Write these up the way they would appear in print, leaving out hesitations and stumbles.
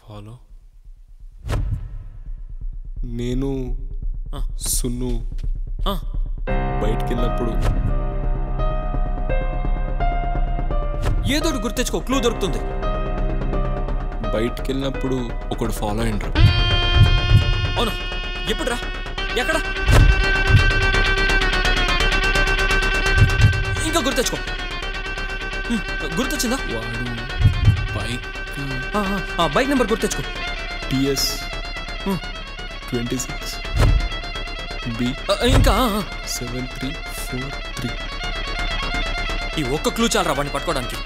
Follow నేను సున్ను బయటికి వెళ్ళినప్పుడు ఏదో గుర్తెచ్చుకో, క్లూ దొరుకుతుంది. బయటికి వెళ్ళినప్పుడు ఒకడు ఫాలో అయ్యిండ్రు. అవును, ఎప్పుడురా? ఎక్కడ? ఇంకా గుర్తెచ్చుకో. గుర్తొచ్చిందా? వాడు బైక్ నెంబర్ గుర్తెచ్చుకో. TS 26 B ఇంకా 7343. ఈ ఒక్క క్లూ చాలరా వాడిని పట్టుకోవడానికి.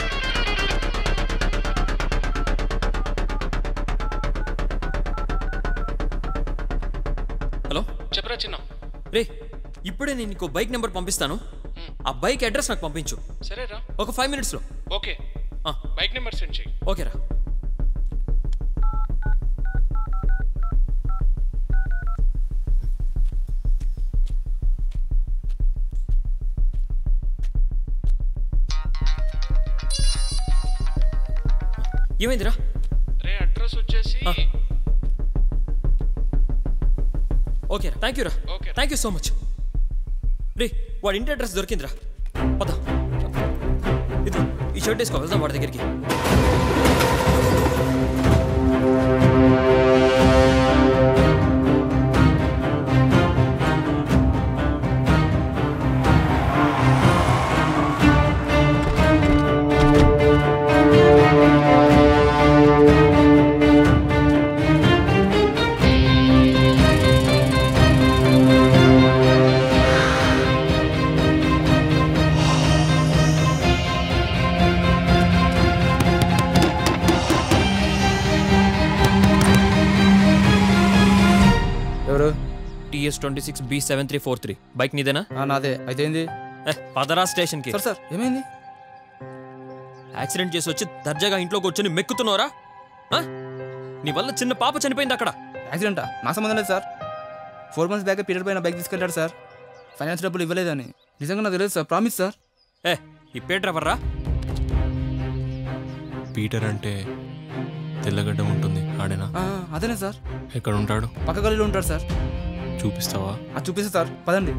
హలో, చెప్పరా చిన్న. రే, ఇప్పుడే నేను నీకు బైక్ నెంబర్ పంపిస్తాను. ఆ బైక్ అడ్రస్ నాకు పంపించు. సరేరా, ఒక 5 minutesలో. ఓకే. బైక్ నెంబర్ సెండ్ చేయి. ఓకేరా. ఏమైందిరా? రే, అడ్రస్ వచ్చేసి ఓకేరా, థ్యాంక్ యూ రా. Okay, thank you so much. రే, వాడి ఇంటి అడ్రస్ దొరికిందిరా. పద, ఇది ఈ షర్ట్ వేసుకో, వెళ్దాం వాడి దగ్గరికి. TS 26 B 7343. బైక్ నీదేనా? నాదే. అయితే ఏంది? పదరా స్టేషన్కి. సార్ ఏమైంది? యాక్సిడెంట్ చేసి వచ్చి దర్జాగా ఇంట్లో కూర్చొని మెక్కుతున్నారా? నీ వల్ల చిన్న పాప చనిపోయింది అక్కడ. యాక్సిడెంటా? నా సంబంధం లేదు సార్. 4 months బ్యాక్ పీరియడ్ పైన బైక్ తీసుకెళ్ళాడు సార్. ఫైనాన్స్ డబ్బులు ఇవ్వలేదని. నిజంగా నాకు తెలియదు సార్, ప్రామిస్ సార్. ఈ పీటర్ ఎవర్రా? పీటర్ అంటే తెల్లగడ్డ ఉంటుంది, ఆడేనా? అదేనా సార్. ఎక్కడ ఉంటాడు? పక్క గల్లీలో ఉంటాడు సార్. చూపిస్తావా? చూపిస్తా సార్, పదండి.